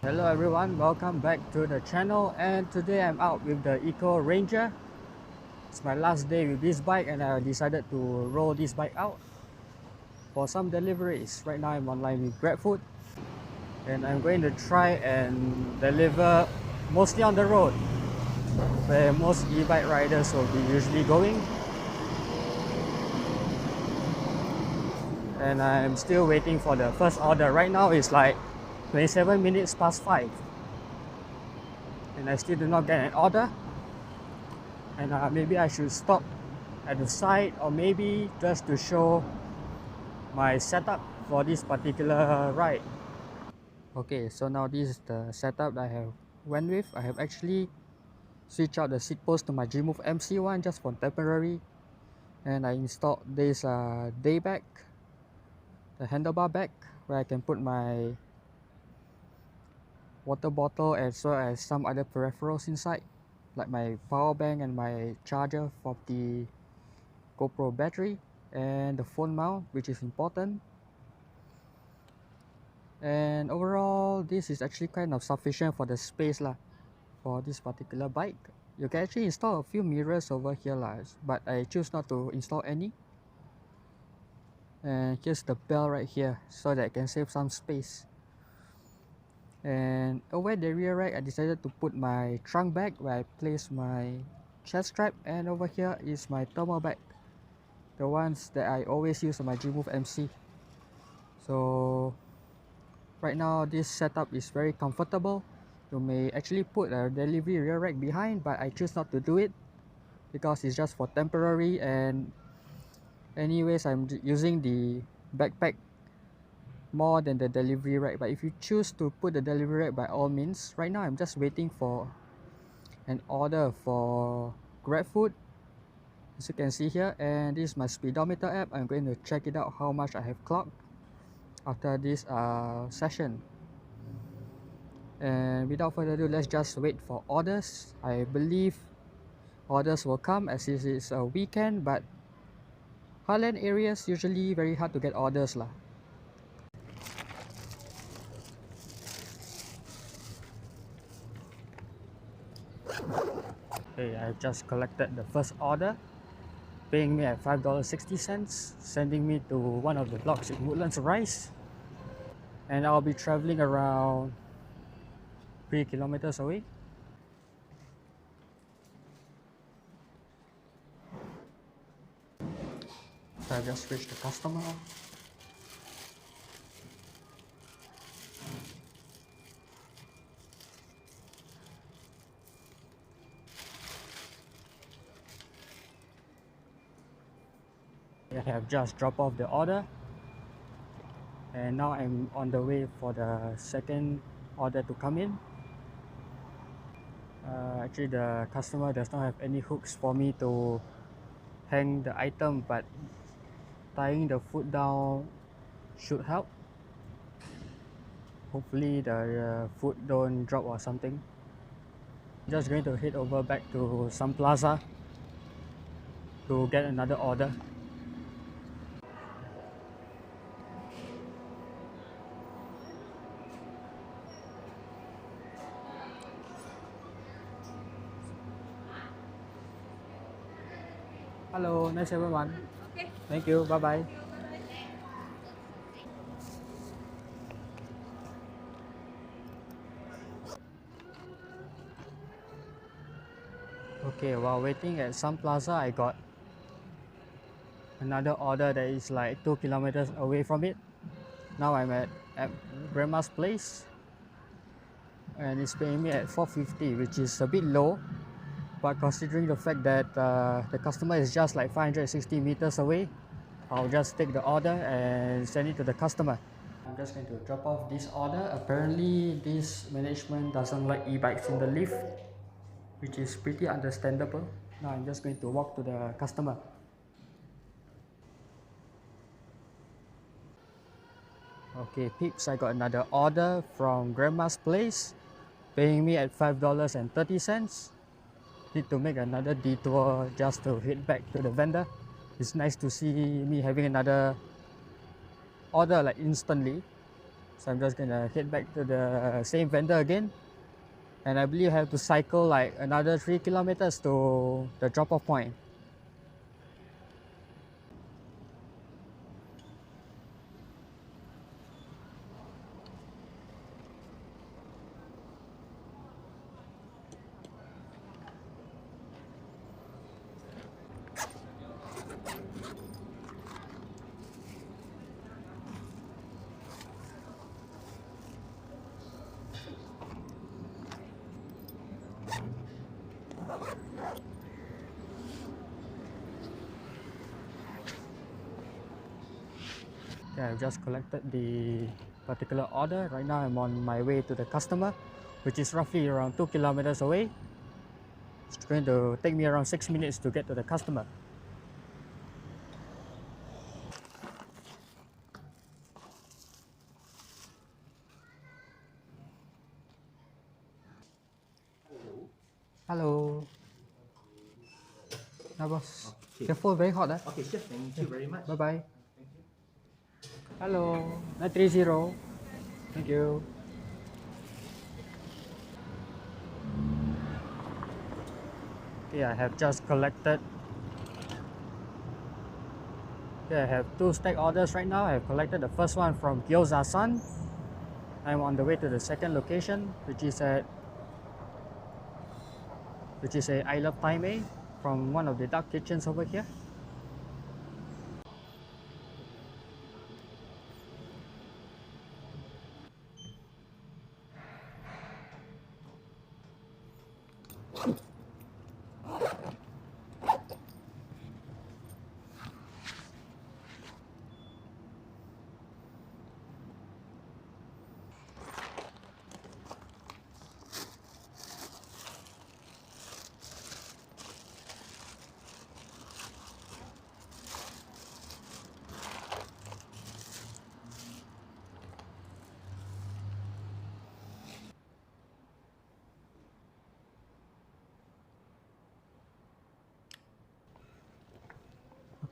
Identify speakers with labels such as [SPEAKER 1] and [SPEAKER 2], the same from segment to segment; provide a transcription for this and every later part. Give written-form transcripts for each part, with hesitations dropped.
[SPEAKER 1] Hello everyone, welcome back to the channel, and today I'm out with the Eco Ranger. It's my last day with this bike and I decided to roll this bike out for some deliveries. Right now I'm online with Grabfood and I'm going to try and deliver mostly on the road where most e-bike riders will be usually going. And I'm still waiting for the first order. Right now it's like 27 minutes past 5 and I still do not get an order. And maybe I should stop at the side, or maybe just to show my setup for this particular ride. Okay, so now this is the setup I have went with. I have actually switched out the seat post to my JiMove MC one just for temporary, and I installed this day bag, the handlebar bag, where I can put my water bottle as well as some other peripherals inside, like my power bank and my charger for the GoPro battery, and the phone mount, which is important. And overall, this is actually kind of sufficient for the space lah, for this particular bike. You can actually install a few mirrors over here lah, but I choose not to install any. And here's the bell right here, so that I can save some space. And over the rear rack, I decided to put my trunk bag where I place my chest strap, and over here is my thermal bag, the ones that I always use on my JiMove MC. So right now this setup is very comfortable. You may actually put a delivery rear rack behind, but I choose not to do it because it's just for temporary, and anyways I'm using the backpack more than the delivery rack. But if you choose to put the delivery rack, by all means. Right now I'm just waiting for an order for Grabfood, as you can see here, and this is my speedometer app. I'm going to check it out how much I have clocked after this session. And without further ado, let's just wait for orders. I believe orders will come as it is a weekend, but Heartland areas usually very hard to get orders lah. Okay, I've just collected the first order, paying me at $5.60, sending me to one of the blocks in Woodlands Rise. And I'll be traveling around 3 kilometers away. So I've just reached the customer. I have just dropped off the order, and now I'm on the way for the second order to come in. Actually, the customer does not have any hooks for me to hang the item, but tying the food down should help. Hopefully the food don't drop or something. Just going to head over back to some plaza to get another order. Hello, nice everyone. Okay. Thank you. Bye bye. Okay, while waiting at some plaza, I got another order that is like 2 kilometers away from it. Now I'm at grandma's place, and it's paying me at $4.50, which is a bit low, but considering the fact that the customer is just like 560 meters away, I'll just take the order and send it to the customer. I'm just going to drop off this order. Apparently this management doesn't like e-bikes in the lift, which is pretty understandable. Now I'm just going to walk to the customer. Okay peeps, I got another order from grandma's place, paying me at $5.30. Need to make another detour just to head back to the vendor. It's nice to see me having another order like instantly. So I'm just gonna head back to the same vendor again, and I believe I have to cycle like another 3 kilometers to the drop-off point. Okay, I've just collected the particular order. Right now I'm on my way to the customer, which is roughly around 2 kilometers away. It's going to take me around 6 minutes to get to the customer. Hello. Hi boss.
[SPEAKER 2] Okay.
[SPEAKER 1] Careful, very hot.
[SPEAKER 2] Okay, chef, thank you very much.
[SPEAKER 1] Bye bye.
[SPEAKER 2] Thank you.
[SPEAKER 1] Hello. 930. Thank you. Okay, I have just collected. Okay, I have 2 stack orders right now. I have collected the first one from Gyoza-san. I'm on the way to the second location, which is a I Love Taimei from one of the dark kitchens over here.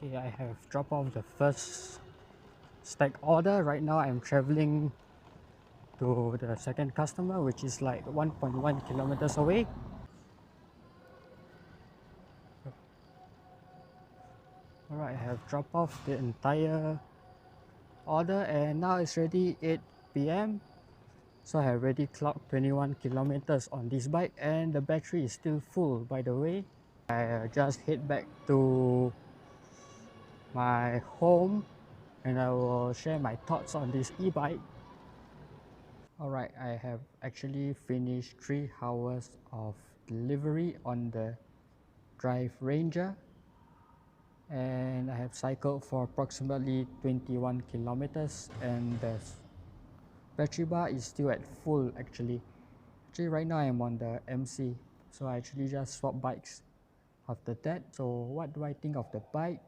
[SPEAKER 1] Okay, I have dropped off the first stack order. Right now I'm traveling to the second customer, which is like 1.1 kilometers away. Alright, I have dropped off the entire order and now it's already 8 p.m. So I have already clocked 21 kilometers on this bike and the battery is still full, by the way. I just head back to my home and I will share my thoughts on this e-bike. Alright, I have actually finished 3 hours of delivery on the Drive Ranger and I have cycled for approximately 21 kilometers and the battery bar is still at full actually. Actually right now I'm on the MC, so I actually just swap bikes after that. So what do I think of the bike?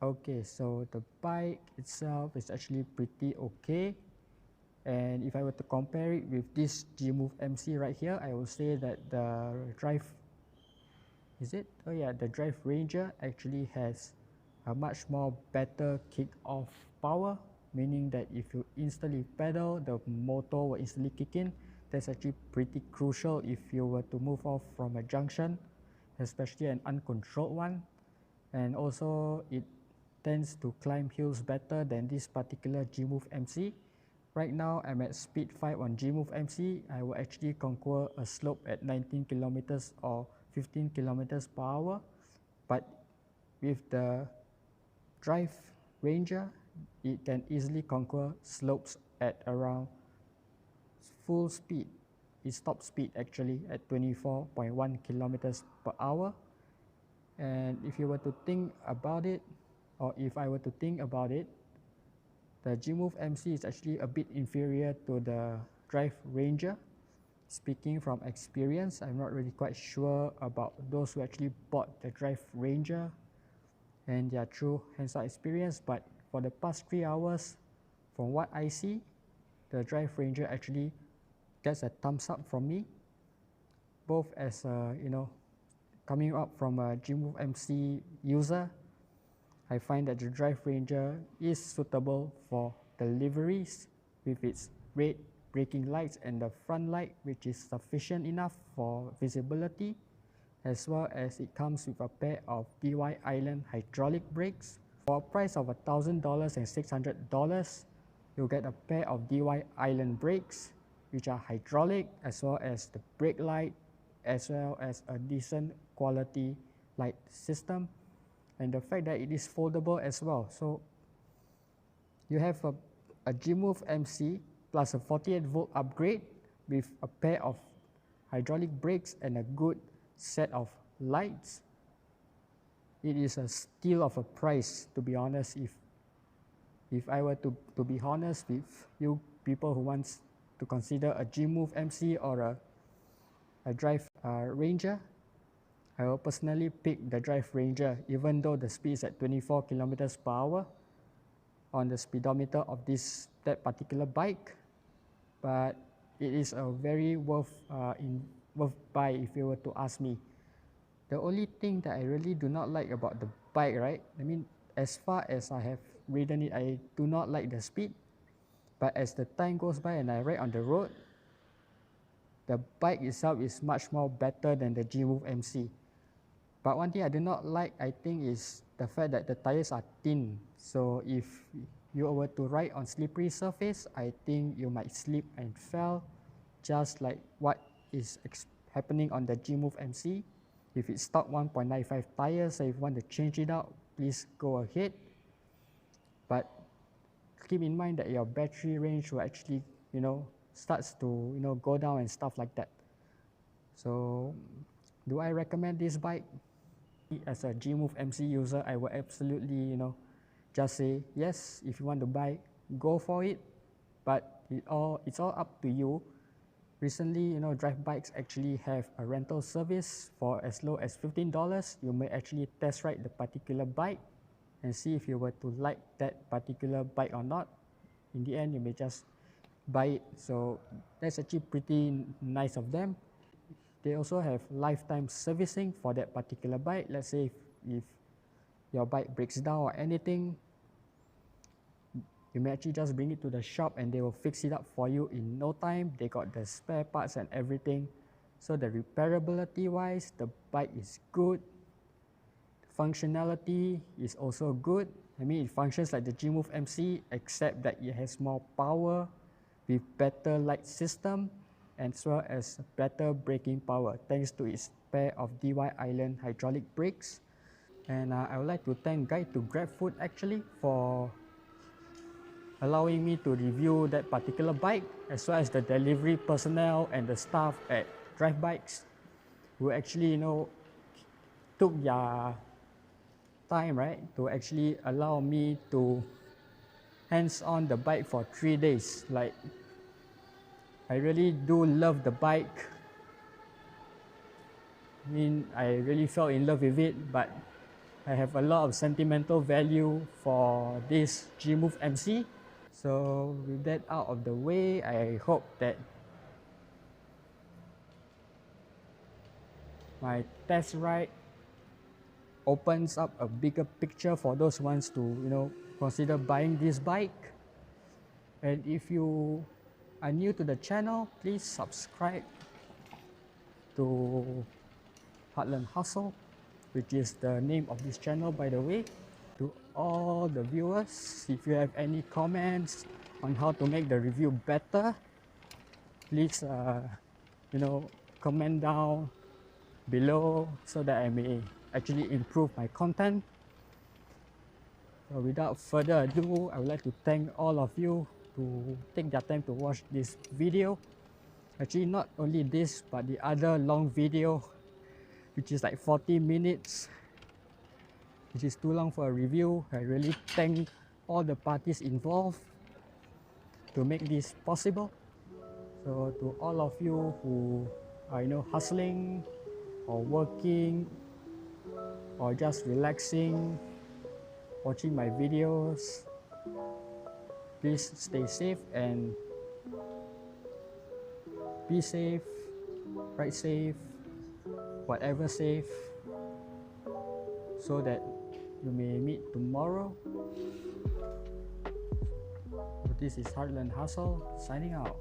[SPEAKER 1] Okay, so the bike itself is actually pretty okay. And if I were to compare it with this JiMove MC right here, I will say that the Drive, is it? Oh yeah, the Drive Ranger actually has a much more better kick-off power, meaning that if you instantly pedal, the motor will instantly kick in. That's actually pretty crucial if you were to move off from a junction, especially an uncontrolled one. And also it tends to climb hills better than this particular JiMove MC. Right now I'm at speed 5 on JiMove MC. I will actually conquer a slope at 19 kilometers or 15 kilometers per hour, but with the Drive Ranger it can easily conquer slopes at around full speed. Its top speed actually at 24.1 kilometers per hour. And if you were to think about it, or if I were to think about it, the JiMove MC is actually a bit inferior to the Drive Ranger. Speaking from experience, I'm not really quite sure about those who actually bought the Drive Ranger and their true hands-on experience, but for the past 3 hours, from what I see, the Drive Ranger actually gets a thumbs up from me, both as a, coming up from a JiMove MC user. I find that the Drive Ranger is suitable for deliveries with its red braking lights and the front light, which is sufficient enough for visibility, as well as it comes with a pair of DY Island hydraulic brakes. For a price of $1,000 and $600, you'll get a pair of DY Island brakes, which are hydraulic, as well as the brake light, as well as a decent quality light system, and the fact that it is foldable as well. So you have a JiMove MC plus a 48-volt upgrade with a pair of hydraulic brakes and a good set of lights. It is a steal of a price, to be honest. If I were to be honest with you people who wants to consider a JiMove MC or a Drive Ranger, I will personally pick the Drive Ranger, even though the speed is at 24 kilometers per hour on the speedometer of that particular bike. But it is a very worth buy if you were to ask me. The only thing that I really do not like about the bike, right? I mean, as far as I have ridden it, I do not like the speed. But as the time goes by and I ride on the road, the bike itself is much more better than the JiMove MC. But one thing I do not like, I think, is the fact that the tires are thin. So if you were to ride on slippery surface, I think you might slip and fall, just like what is happening on the JiMove MC. If it's stock 1.95 tires, so if you want to change it out, please go ahead. But keep in mind that your battery range will actually, starts to, go down and stuff like that. So, do I recommend this bike? As a JiMove MC user, I will absolutely, just say yes. If you want to buy, go for it. But it's all up to you. Recently, Drive Bikes actually have a rental service for as low as $15. You may actually test ride the particular bike and see if you were to like that particular bike or not. In the end, you may just buy it. So that's actually pretty nice of them. They also have lifetime servicing for that particular bike. Let's say if your bike breaks down or anything, you may actually just bring it to the shop and they will fix it up for you in no time. They got the spare parts and everything. So the repairability wise, the bike is good. Functionality is also good. I mean, it functions like the JiMove MC, except that it has more power with better light system as well as better braking power thanks to its pair of DY Island hydraulic brakes. And I would like to thank Guide to Grabfood actually for allowing me to review that particular bike, as well as the delivery personnel and the staff at Drive Bikes who actually, took their time, right, to actually allow me to hands-on the bike for 3 days. Like, I really do love the bike. I mean, I really fell in love with it, but I have a lot of sentimental value for this JiMove MC. So with that out of the way, I hope that my test ride opens up a bigger picture for those who wants to, consider buying this bike. And if you are new to the channel, please subscribe to Heartland Hustle, which is the name of this channel, by the way. To all the viewers, if you have any comments on how to make the review better, please comment down below so that I may actually improve my content. So without further ado, I would like to thank all of you to take their time to watch this video. Actually, not only this, but the other long video, which is like 40 minutes, which is too long for a review. I really thank all the parties involved to make this possible. So to all of you who are, hustling or working or just relaxing, watching my videos, please stay safe and be safe, ride safe, whatever safe, so that you may meet tomorrow This is Heartland Hustle signing out.